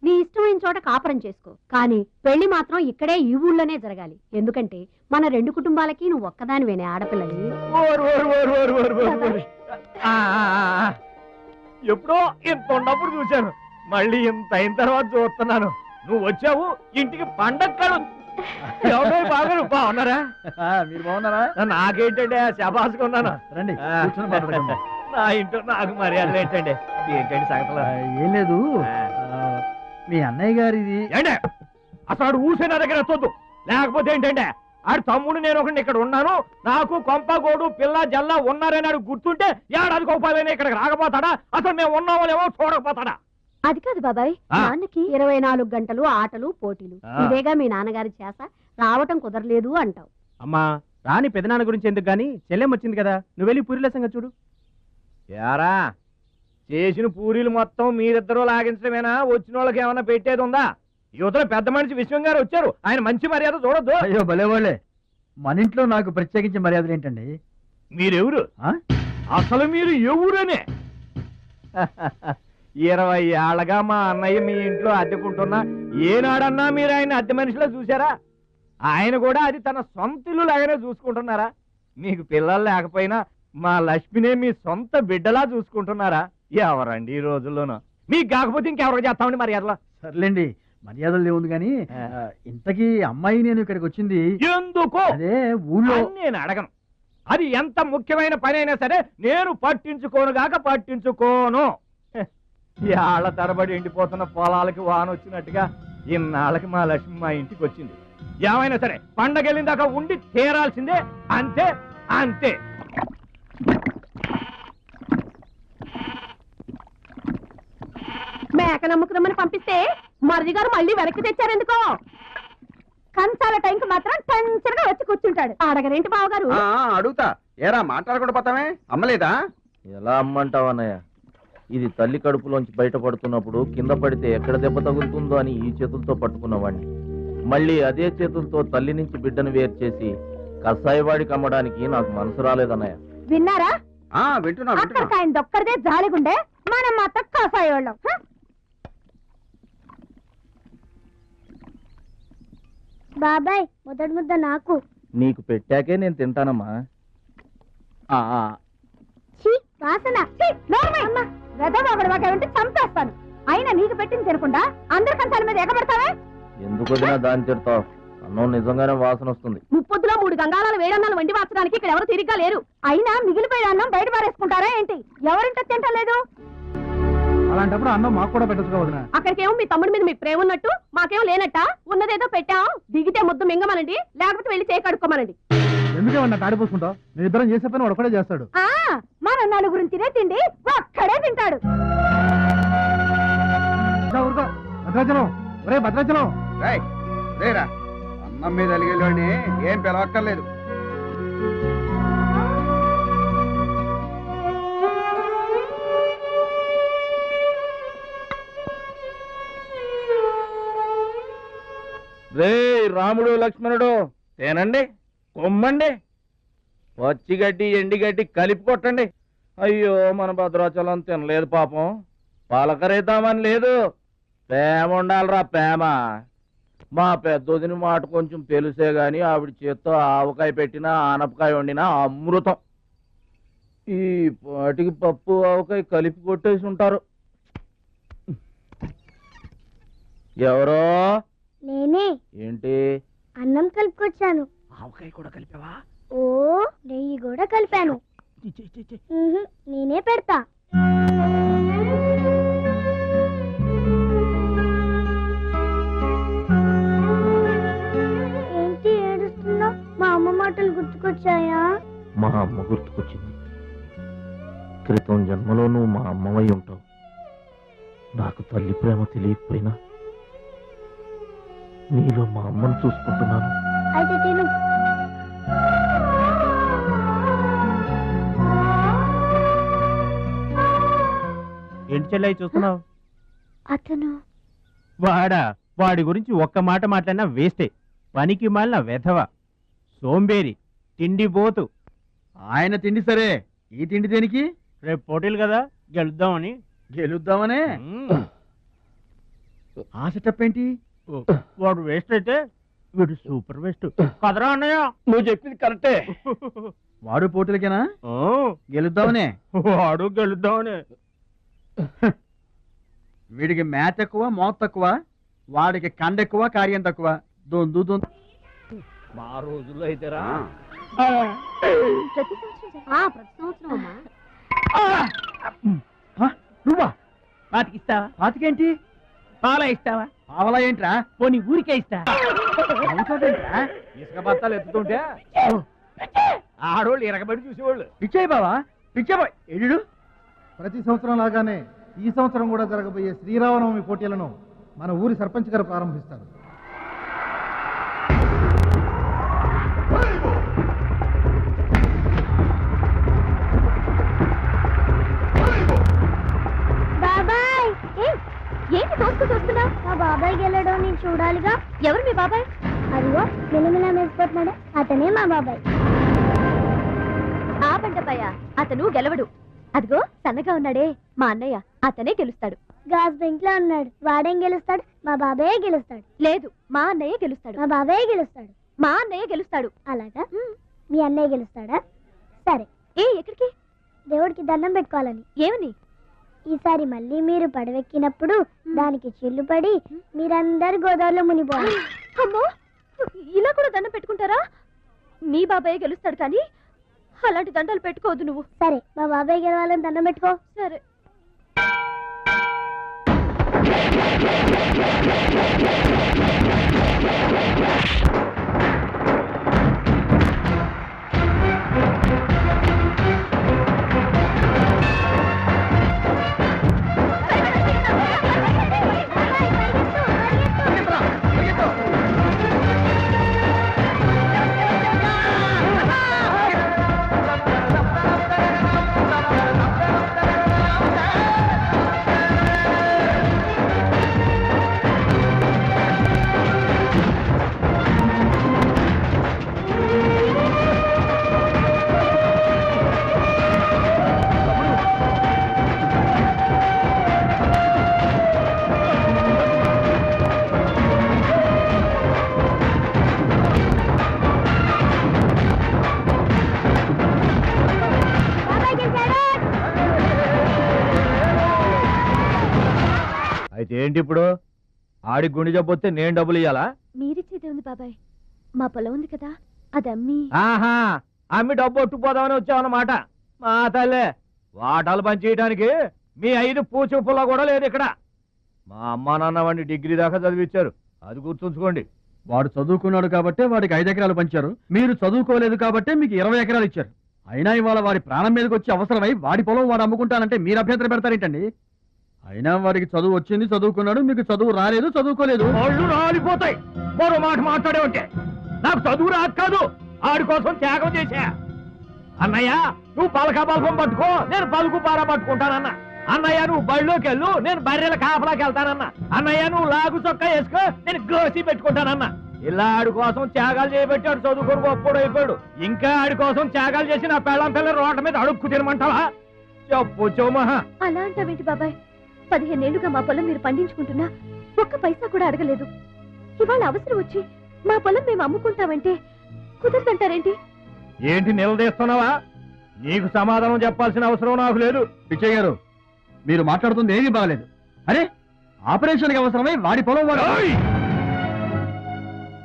నీ ఇష్టమైన చోట కాపురం చేసుకో, కానీ పెళ్లి మాత్రం ఇక్కడే ఈ ఊళ్ళోనే జరగాలి. ఎందుకంటే మన రెండు కుటుంబాలకి నువ్వు ఒక్కదానివేనే ఆడపిల్లని. ఎప్పుడో ఇంత ఉన్నప్పుడు చూశాను, మళ్ళీ ఇంత అయిన తర్వాత చూస్తున్నాను. నువ్వు వచ్చావు ఇంటికి పండగ బాగున్నారా? మీరు బాగున్నారా? నాకేంటండి శబాసుకున్నాను. రండి నా ఇంట్లో నాకు మర్యాదలు ఏంటండి? ఏంటండి సంగతులు? ఏం లేదు, మీ అన్నయ్య గారిది. ఏంటే అసలు ఊసే నా దగ్గర వద్దు, లేకపోతే ఏంటంటే ఆడు తమ్ముడు నేను ఒకటి ఇక్కడ ఉన్నాను, నాకు కొంపగోడు పిల్ల జల్ల ఉన్నారని ఆడు గుర్తుంటే ఏడాదికి ఉపాధి ఇక్కడికి రాకపోతాడా? అసలు మేము ఉన్నామోలేమో చూడకపోతాడా? అది కాదు బాబాయ్, నాన్నకి 24 గంటలు ఆటలు పోటీలు, ఇదేగా మీ నాన్నగారి చేస. రావటం కుదరలేదు అంటావు. అమ్మా రాని పెదనాన్న గురించి ఎందుకు గాని, చెల్లెం వచ్చింది కదా, నువ్వు వెళ్ళి పూరిల సంగతి చూడు. యారా చేసిన పూరీలు మొత్తం మీరిద్దరూ లాగించడమేనా? వచ్చిన వాళ్ళకి ఏమైనా పెట్టేది ఉందా? యువతల పెద్ద మనిషి విశ్వం గారు వచ్చారు, ఆయన మంచి మర్యాద చూడొద్దు. అయ్యో భలేవాళ్ళే, మన ఇంట్లో నాకు ప్రత్యేకించి మర్యాదలు ఏంటండి? మీరెవరు అసలు? మీరు ఎవరనే 20 ఏళ్ళగా మా అన్నయ్య మీ ఇంట్లో అద్దెకుంటున్నా ఏనాడన్నా మీరు ఆయన అద్దె మనిషిలో చూసారా? ఆయన కూడా అది తన సొంత ఇల్లు లాగానే చూసుకుంటున్నారా? మీకు పిల్లలు లేకపోయినా మా లక్ష్మినే మీ సొంత బిడ్డలా చూసుకుంటున్నారా? ఎవరండి ఈ రోజుల్లోనూ? మీకు కాకపోతే ఇంకెవరికి చేస్తామండి మర్యాదలో? సర్లేండి, మర్యాదలు ఏముంది కానీ ఇంతకీ అమ్మాయి నేను ఇక్కడికి వచ్చింది ఎందుకు? అదే ఊళ్ళో. నేను అడగను, అది ఎంత ముఖ్యమైన పని అయినా సరే నేను పట్టించుకోను గాక పట్టించుకోను. ఏళ్ల తరబడి ఎండిపోతున్న పొలాలకి వాన వచ్చినట్టుగా ఇన్నాళ్ళకి మా లక్ష్మి మా ఇంటికి వచ్చింది. ఏమైనా సరే పండగ వెళ్ళిన దాకా ఉండి తీరాల్సిందే, అంతే అంతే. మేక నమ్ముకురమ్మని పంపిస్తే మరిది గారు మళ్ళీ వెనక్కి తెచ్చారెందుకో? కంచాల టైంకి మాత్రం టెన్షన్గా వచ్చి కూర్చుంటాడు. అడగరేంటి బావగారు? అడుగుతా, ఏరా మాట్లాడకుండా పోతామే? అమ్మలేదా? ఎలా అమ్మంటావు అన్నయ్య? ఇది తల్లి కడుపులోంచి బయటపడుతున్నప్పుడు కింద పడితే ఎక్కడ దెబ్బ తగులుతుందో అని ఈ చేతులతో పట్టుకున్నవాడిని, మళ్ళీ అదే చేతులతో తల్లి నుంచి బిడ్డను వేరు చేసి కసాయివాడికి అమ్మడానికి నాకు మనసు రాలేదన్నయ్య. విన్నారా? వింటున్నా. ఆయన దొక్కడిదే జాలిగుండే, మనం మాత్రం కసాయోళ్ళం. బాబాయ్ మొదటి ముద్ద నాకు. నీకు పెట్టాకే నేను తింటానమ్మా. చంపేస్తాను. అయినా నీకు పెట్టింది తినకుండా అందరి కంచాల మీద ఎగబడతావే? ఎందుకు వదినా దాన్ని తిడతావు? అన్నం నిజంగానే వాసన వస్తుంది. ముప్పొద్దులో 3 గంగాళాలు వేడన్నాలు వండి మార్చడానికి ఇక్కడ ఎవరు తిరిగ్గా లేరు. అయినా మిగిలిపోయిన అన్నం బయట పారేసుకుంటారా ఏంటి? ఎవరింట తింటలేదు? అలాంటప్పుడు అన్నం మాకు కూడా పెట్టచ్చుకోవద్దునా? అక్కడికేమో మీ తమ్ముడి మీద మీకు ప్రేమ ఉన్నట్టు మాకేమో లేనట్ట. ఉన్నదేదో పెట్టాం, దిగితే ముద్దు మింగమనండి, లేకపోతే వెళ్ళి చేయి కడుక్కోమనండి. ఎందుకేమన్నా తాడిపోసుకుంటావు? నేను ఇద్దరం చేసే పని ఒకడే చేస్తాడు. మన నలుగురిని తినే తిండి ఒక్కడే తింటాడు. భద్రాచలం, ఒరే భద్రాచలం, రేరా, అన్నం మీద అలిగేలోని ఏం పిలవక్కర్లేదు. రే రాముడు లక్ష్మణుడు, తేనండి, కొమ్మండి, పచ్చిగడ్డి ఎండిగడ్డి కలిపి కొట్టండి. అయ్యో మన భద్రాచలం తినలేదు పాపం, పలకరేద్దామని లేదు. ప్రేమ ఉండాలరా ప్రేమ. మా పెద్దోదిని మాట కొంచెం పెలుసే గాని ఆవిడ చేత్తో ఆవకాయ పెట్టినా ఆనపకాయ వండినా అమృతం. ఈ పాటికి పప్పు ఆవకాయ కలిపి కొట్టేసి ఉంటారు. ఎవరో? నేనే. ఏంటి? అన్నం కలుపుకొచ్చాను. ఆవకాయ కూడా కలిపావా? ఓ, నెయ్యి కూడా కలిపాను. నేనే పెడతా. ఏంటి ఏడుస్తున్నా? మా అమ్మ మాటలు గుర్తుకొచ్చాయా? మా అమ్మ గుర్తుకొచ్చింది. క్రితం జన్మలో నువ్వు మా అమ్మవై ఉంటావు. నాకు తల్లి ప్రేమ తెలియకపోయినా నీలో మా అమ్మను చూసుకుంటున్నాను. అయితే తిను. ఏంటి చెల్లె చూస్తున్నావు? అతను వాడా? వాడి గురించి ఒక్క మాట మాట్లాడినా వేస్టే. పనికి మాలిన వెధవ, సోంబేరి, తిండి పోతు. ఆయన తిండి సరే, ఈ తిండి దేనికి? రేపు పోటీలు కదా, గెలుద్దామని. గెలుద్దామనే? ఆ సెటప్ ఏంటి? వాడు వేస్ట్ అయితే వీడు సూపర్ వేస్ట్ కదరా అన్నయ్య. నువ్వు చెప్పింది కరెక్టే. వాడు పోటీలకేనా? గెలుద్దామనే? వాడు గెలుద్దామని. వీడికి మ్యాథ్ ఎక్కువ, మోత్ తక్కువ. వాడికి కండ ఎక్కువ, కార్యం తక్కువ. దొందు దొందు. మా రోజుల్లో అయితేరా ప్రతి సంవత్సరం అమ్మా. నువ్వా? పాతికిస్తావా? పాతికేంటి? పాలా ఇస్తావా? పావలా ఏంట్రా? పోనీ ఊరికే ఇస్తా. నవ్వుతావేంట్రా? ఇసుక బత్తాలు ఎత్తుతుంటే ఆడోళ్ళు ఇరగబడి చూసేవాళ్ళు. పిచ్చాయి బావా, పిచ్చాయి ఎడు. ప్రతి సంవత్సరం లాగానే ఈ సంవత్సరం కూడా జరగబోయే శ్రీరామనవమి పోటీలను మన ఊరి సర్పంచ్ గారు ప్రారంభిస్తారు. బాబాయ్, ఏంటి తోసుకు చూస్తున్నావు? మా బాబాయ్ గెలడం నేను చూడాలిగా. ఎవరు మీ బాబాయ్? అదిగో మిలమిలా మెరిసిపోతున్నాడు, అతనే మా బాబాయ్. ఆ పంటపయ్య, అతను గెలవడు. అదిగో సన్నగా ఉన్నాడే మా అన్నయ్య, అతనే గెలుస్తాడు. గాజ్ బెంక్ లో ఉన్నాడు, వాడేం గెలుస్తాడు? మా బాబాయ్ గెలుస్తాడు. లేదు, మా అన్నయ్య గెలుస్తాడు. మా బాబాయ్ గెలుస్తాడు. మా అన్నయ్య గెలుస్తాడు. అలాగా? మీ అన్నయ్య గెలుస్తాడా? సరే. ఎక్కడికి? దేవుడికి దండం పెట్టుకోవాలని. ఏమని? ఈసారి మళ్ళీ మీరు పడవెక్కినప్పుడు దానికి చిల్లు పడి మీరందరు గోదావరిలో మునిపోవాలి. అమ్మో, ఇలా కూడా దండం పెట్టుకుంటారా? మీ బాబాయ్ గెలుస్తాడు కానీ అలాంటి దండాలు పెట్టుకోవద్దు నువ్వు. సరే, మా బాబాయ్ గెలవాలని దండం పెట్టుకో. సరే. అయితే ఏంటి ఇప్పుడు? ఆడి గుండె జబ్బొస్తే నేను డబ్బులు ఇయ్యాలా? మీరిచ్చేదే ఉంది బాబాయ్, మా పొలం ఉంది కదా, అది అమ్మి. ఆహా, అమ్మి డబ్బు ఒట్టుకుపోదామని వచ్చావన్నమాట. మా తల్లే, వాటాలు పనిచేయడానికి మీ 5 పూచు పుల్ల కూడా లేదు ఇక్కడ. మా అమ్మా నాన్న వాడిని డిగ్రీ దాకా చదివించారు, అది గుర్తుంచుకోండి. వాడు చదువుకున్నాడు కాబట్టే వాడికి 5 ఎకరాలు పంచారు. మీరు చదువుకోలేదు కాబట్టే మీకు 20 ఎకరాలు ఇచ్చారు. అయినా ఇవాళ వాడి ప్రాణం మీదకి వచ్చి అవసరమై వాడి పొలం వాడు అమ్ముకుంటానంటే మీరు అభ్యంతరం పెడతారేంటండి? అయినా వాడికి చదువు వచ్చింది, చదువుకున్నాడు. మీకు చదువు రాలేదు, చదువుకోలేదు. ఒళ్ళు రాలిపోతాయి మరో మాట మాట్లాడే ఉంటే. నాకు చదువు రాదు కాదు, ఆడి కోసం త్యాగం చేశా. అన్నయ్య, నువ్వు పలక బల్పం పట్టుకో, నేను పలుకు పార పట్టుకుంటానన్న. అన్నయ్య, నువ్వు బళ్ళోకి వెళ్ళు, నేను బర్రెల కాపలాకి వెళ్తానన్నా. అన్నయ్య, నువ్వు లాగు చొక్కా వేసుకో, నేను గోసి పెట్టుకుంటానన్నా. ఇలా ఆడి కోసం త్యాగాలు చేయబెట్టాడు, చదువుకొని గొప్పడు అయిపోయాడు. ఇంకా ఆడి కోసం త్యాగాలు చేసి నా పెళ్ళం పిల్ల రోడ్ల మీద అడుక్కు తినమంటావా? చెప్పు చోమహా. అలా అంటావేంటి బాబాయ్? 15 ఏళ్లుగా మా పొలం మీరు పండించుకుంటున్నా ఒక్క పైసా కూడా అడగలేదు. ఇవాళ అవసరం వచ్చి మా పొలం మేము అమ్ముకుంటామంటే కుదరదంటారేంటి? ఏంటి నిలదీస్తున్నావా? నీకు సమాధానం చెప్పాల్సిన అవసరం నాకు లేదు. పిచ్చయ్య గారు, మీరు మాట్లాడుతుంది ఏమీ బాగలేదు. అరే, ఆపరేషన్కి అవసరమై వాడి పొలం వాడు.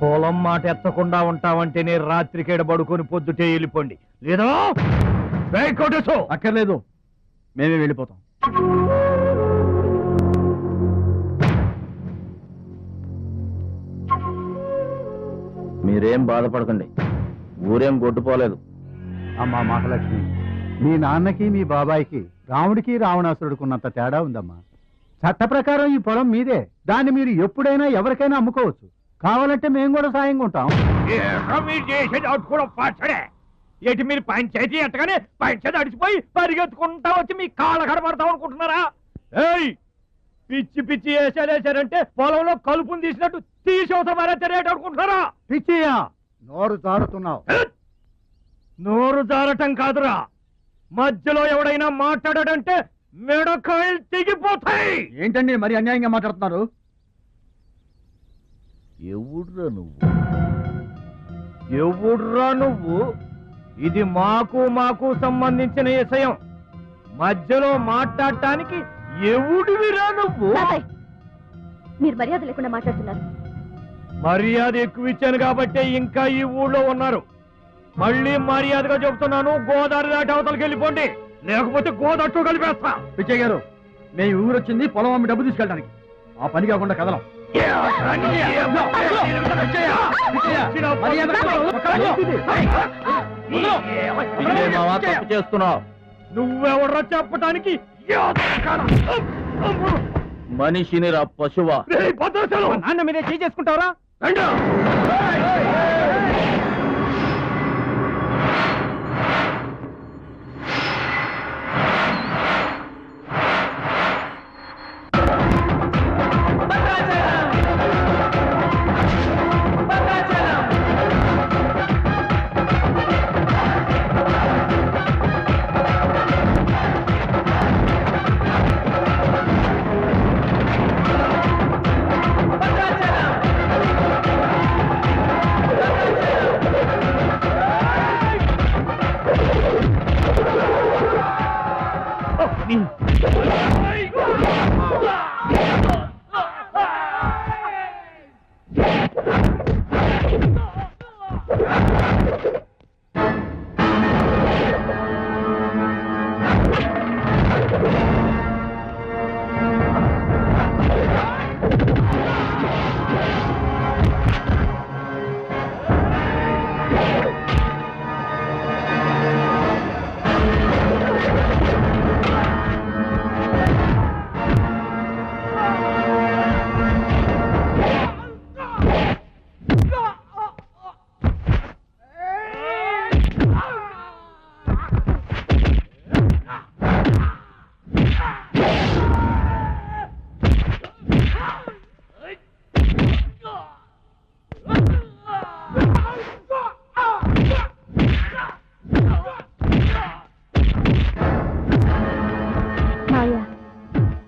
పొలం మాట ఎత్తకుండా ఉంటావంటే నేను రాత్రికేడ పడుకొని పొద్దుటే వెళ్ళిపోండి, లేదా అక్కర్లేదు, మేమే వెళ్ళిపోతాం. మీరేం బాధపడకండి, ఊరేం గొడ్డుపోలేదు. అమ్మా మహాలక్ష్మి, మీ నాన్నకి మీ బాబాయికి రాముడికి రావణాసురుడుకున్నంత తేడా ఉందమ్మా. చట్ట ప్రకారం ఈ పొలం మీదే, దాన్ని మీరు ఎప్పుడైనా ఎవరికైనా అమ్ముకోవచ్చు. కావాలంటే మేము కూడా సాయంగా ఉంటాం. మీరు చేసేది అడుకోవడం పచ్చడే. ఎటు మీరు పంచాయతీ ఎట్టగానే పంచాయతీ అడిచిపోయి పరిగెత్తుకుంటా వచ్చి మీ కాళ్ళ కడబడతాం అనుకుంటున్నారా? ఏయ్, పిచ్చి పిచ్చి వేసారేసారంటే పొలంలో కలుపుని తీసినట్టు తీసి అవసరం తెలియటనుకుంటున్నారా? పిచ్చియా నోరు జారుతున్నావు. నోరు జారటం కాదురా, మధ్యలో ఎవడైనా మాట్లాడాడంటే మెడకాయలు తెగిపోతాయి. ఏంటండి మరి అన్యాయంగా మాట్లాడుతున్నారు? ఎవడ్రా నువ్వు? ఇది మాకు సంబంధించిన విషయం. మధ్యలో మాట్లాడటానికి ఎవడివిరా నువ్వు? మీరు మర్యాద లేకుండా మాట్లాడుతున్నారు. మర్యాద ఎక్కువ ఇచ్చాను కాబట్టే ఇంకా ఈ ఊళ్ళో ఉన్నారు. మళ్ళీ మర్యాదగా చెబుతున్నాను, గోదావరి దాటి అవతలకి వెళ్ళిపోండి, లేకపోతే గోదట్టు కలిపేస్తా. పిచ్చయ్య గారు, మేము ఊరు వచ్చింది పొలం అమ్మి డబ్బు తీసుకెళ్ళడానికి. ఆ పని కాకుండా కదలం. చేస్తున్నావు నువ్వెవడ్రా చెప్పటానికి? మనిషిని రా పశువా. నాన్న మీరే చేసుకుంటావరా?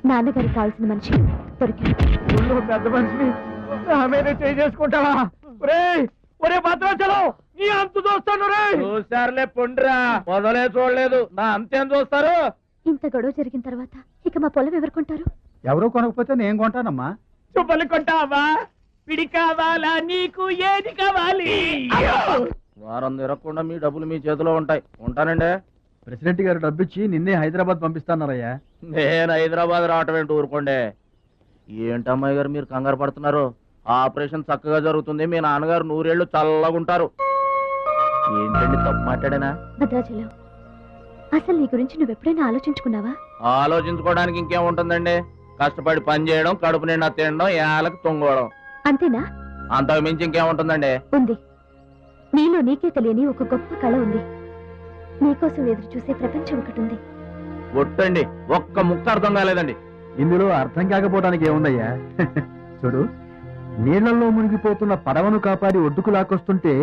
నాన్నగారికి కావాల్సిన మనిషి దొరికాడు. పెద్ద మనిషిని నా మీద చేసుకుంటావా? ఒరే భద్రాచలం, నీ అంత చూస్తాను. చూసారులే పొండిరా, మొదలే చూడలేదు, నా అంతేం చూస్తారు? ఇంత గొడవ జరిగిన తర్వాత ఇక మా పొలం ఎవరు కొంటారు? ఎవరో కొనకపోతే నేను కొంటానమ్మా. చుబ్బలు కొంటావా? పిడి కావాలా? నీకు ఏది కావాలి? వారం తిరగకుండా మీ డబ్బులు మీ చేతిలో ఉంటాయి. ఉంటానండి. ప్రెసిడెంట్ గారు డబ్బిచ్చి నిన్నే హైదరాబాద్ పంపిస్తాన్నారయ్యా. నేను హైదరాబాద్ రావటం ఏంటి, ఊరుకోండి. ఏంటమ్మాయి గారు మీరు కంగారు పడుతున్నారు? ఆపరేషన్ చక్కగా జరుగుతుంది, మీ నాన్నగారు 100 ఏళ్ళు చల్లగుంటారు. ఏంటండి తప్పు మాట్లాడేనా? భద్రాచలం, అసలు నీ గురించి నువ్వెప్పుడైనా ఆలోచించుకున్నావా? ఆలోచించుకోవడానికి ఇంకేముంటుందండి? కష్టపడి పని చేయడం, కడుపు నిండా తినడం, ఏళ్ళకి తొంగోవడం, అంతేనా? అంతకు మించి ఇంకేముంటుందండి? ఉంది. నీలో నీకే తెలియని ఒక గొప్ప కళ ఉంది. నీకోసం ఎదురు చూసే ప్రపంచం ఒకటి ఉంది. ఒట్టండి, ఒక్క ముక్క అర్థం కాలేదండి. ఇందులో అర్థం కాకపోవడానికి ఏముందయ్యా? చూడు, నీళ్లలో మునిగిపోతున్న పడవను కాపాడి ఒడ్డుకు లాక్కొస్తుంటే